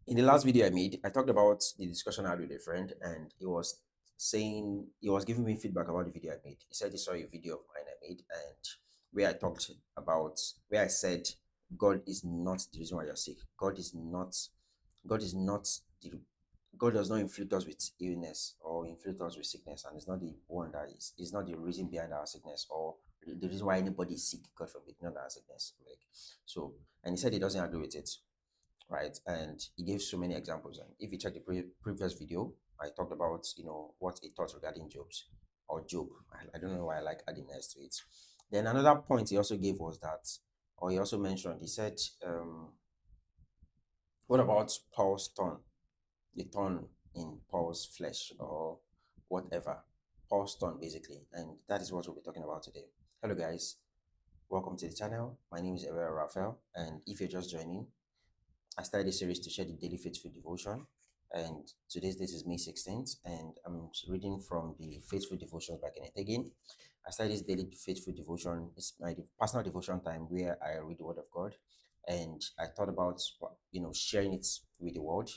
In the last video I made, I talked about the discussion I had with a friend, and he was giving me feedback about the video I made. He said he saw a video of mine I made, and where I talked about where I said God is not the reason why you're sick. God is not the God does not inflict us with illness or inflict us with sickness, and it's not the one that is not the reason behind our sickness or the reason why anybody is sick. God forbid, not our sickness. Like so, and he said he doesn't agree with it, right? And he gave so many examples. And if you check the previous video, I talked about what he thought regarding Job. I don't know why I like adding S to it. Then another point he also gave was that, or he also mentioned, he said, what about Paul's thorn, the thorn in Paul's flesh or whatever, Paul's thorn basically, and that is what we'll be talking about today. Hello guys, welcome to the channel. My name is Ever Raphael, and if you're just joining, I started this series to share the daily faithful devotion, and today's date is May 16th, and I'm reading from the Faithful Devotions by Kenneth again. I started this daily faithful devotion. It's my personal devotion time where I read the Word of God, and I thought about sharing it with the world.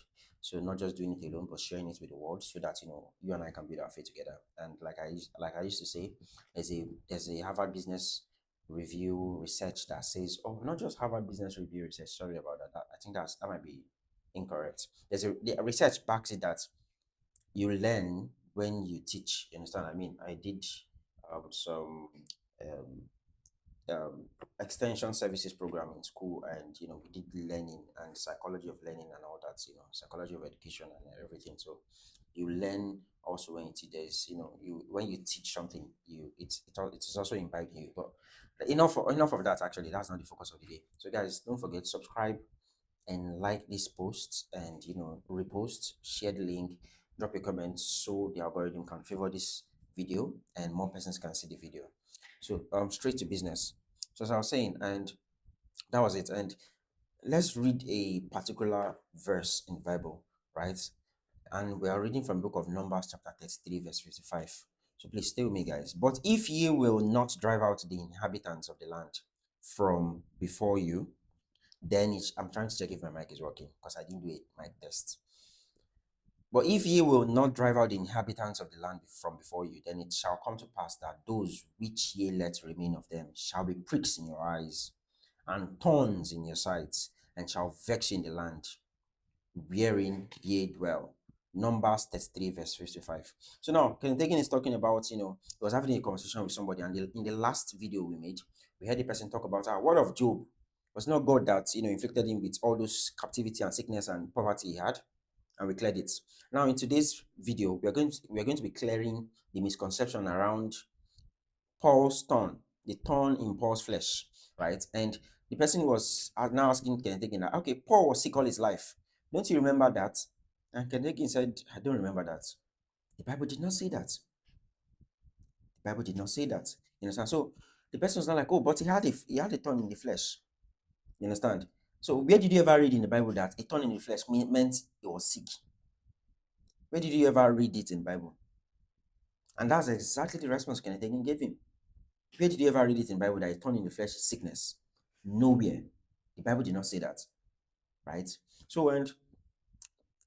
So not just doing it alone, but sharing it with the world, so that you and I can build our faith together. And like I used to say, there's a Harvard Business Review research that says, oh, not just Harvard Business Review research, sorry about that. I think that might be incorrect. The research backs it that you learn when you teach. You understand? I mean, I did some um, um, extension services program in school, and we did learning and psychology of learning and all that, psychology of education and everything. So you learn also when you teach. There's you when you teach something, it is also imbibed in you. But enough of that. Actually, that's not the focus of the day. So guys, don't forget, subscribe and like this post, and repost, share the link, drop a comment, so the algorithm can favor this video and more persons can see the video. So straight to business. So as I was saying, and that was it. And let's read a particular verse in the Bible, right? And we are reading from the book of Numbers, chapter 33, verse 55. So please stay with me, guys. But if ye will not drive out the inhabitants of the land from before you, then I'm trying to check if my mic is working because I didn't do a mic test. But if ye will not drive out the inhabitants of the land from before you, then it shall come to pass that those which ye let remain of them shall be pricks in your eyes and thorns in your sides, and shall vex you in the land wherein ye dwell. Numbers 33, verse 55. So now, Kentekin is talking about, he was having a conversation with somebody, and in the last video we made, we heard the person talk about, what of Job? Was not God that, inflicted him with all those captivity and sickness and poverty he had? And we cleared it. Now, in today's video, we are going to be clearing the misconception around Paul's thorn, the thorn in Paul's flesh, right? And the person was now asking Kenneth Hagin, okay, Paul was sick all his life. Don't you remember that? And Kenneth Hagin said, I don't remember that. The Bible did not say that. The Bible did not say that. You understand? So the person was not like, oh, but he had a thorn in the flesh. You understand? So where did you ever read in the Bible that a thorn in the flesh meant he was sick? Where did you ever read it in the Bible? And that's exactly the response Kenneth Hagin gave him. Where did you ever read it in the Bible that a thorn in the flesh is sickness? Nowhere. The Bible did not say that, right? So when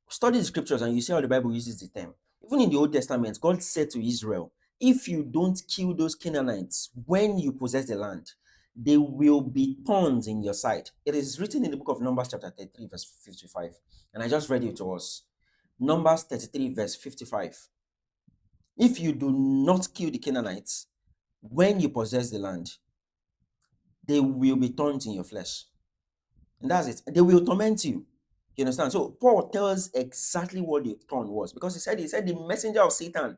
study the scriptures and you see how the Bible uses the term, even in the Old Testament, God said to Israel, if you don't kill those Canaanites when you possess the land, there will be thorns in your side. It is written in the book of Numbers, chapter 33, verse 55. And I just read it to us. Numbers 33, verse 55. If you do not kill the Canaanites when you possess the land, they will be thorns in your flesh. And that's it. They will torment you. You understand? So Paul tells exactly what the thorn was, because he said the messenger of Satan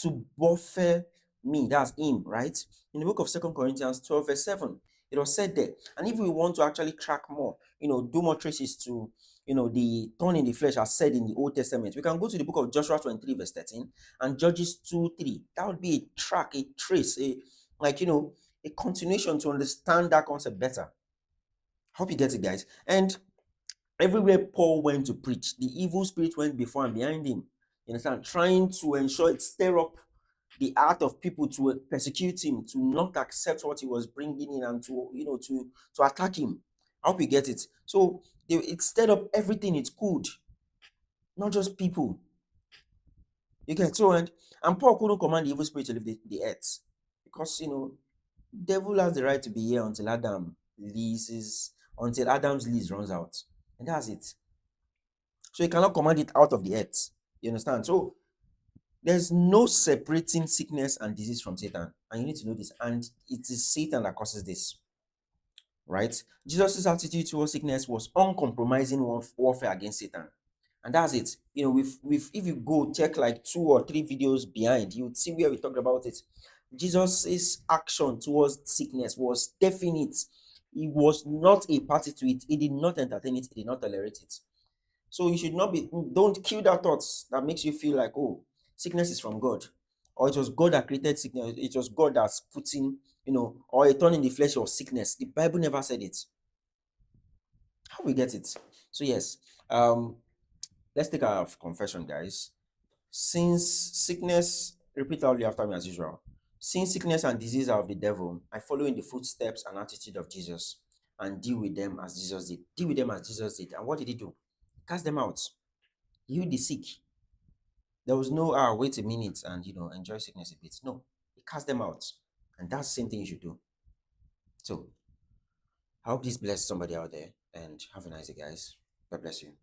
to buffet me. That's him, right? In the book of 2 Corinthians 12, verse 7, it was said there. And if we want to actually track more, do more traces to the thorn in the flesh as said in the Old Testament, we can go to the book of Joshua 23, verse 13, and Judges 2, 3. That would be a track, a trace, a continuation to understand that concept better. Hope you get it, guys. And everywhere Paul went to preach, the evil spirit went before and behind him. You understand? Trying to ensure it stir up the heart of people to persecute him, to not accept what he was bringing in, and to attack him. I hope you get it. So it stirred up everything it could, not just people. You get so, and Paul couldn't command the evil spirit to leave the earth because devil has the right to be here until Adam's lease runs out, and that's it. So he cannot command it out of the earth. You understand? So there's no separating sickness and disease from Satan, and you need to know this. And it is Satan that causes this, right? Jesus' attitude towards sickness was uncompromising warfare against Satan. And that's it. With if you go check like 2 or 3 videos behind, you would see where we talked about it. Jesus' action towards sickness was definite. He was not a party to it. He did not entertain it. He did not tolerate it. So you should not be, don't kill that thoughts that makes you feel like, oh, sickness is from God. Or it was God that created sickness. It was God that's putting, or a thorn in the flesh of sickness. The Bible never said it. How we get it? So yes, let's take our confession, guys. Since sickness, repeat loudly after me as usual. Since sickness and disease are of the devil, I follow in the footsteps and attitude of Jesus and deal with them as Jesus did. Deal with them as Jesus did. And what did he do? Cast them out. Heal the sick. There was no wait a minute and enjoy sickness a bit. No, he cast them out. And that's the same thing you should do. So I hope this blessed somebody out there, and have a nice day, guys. God bless you.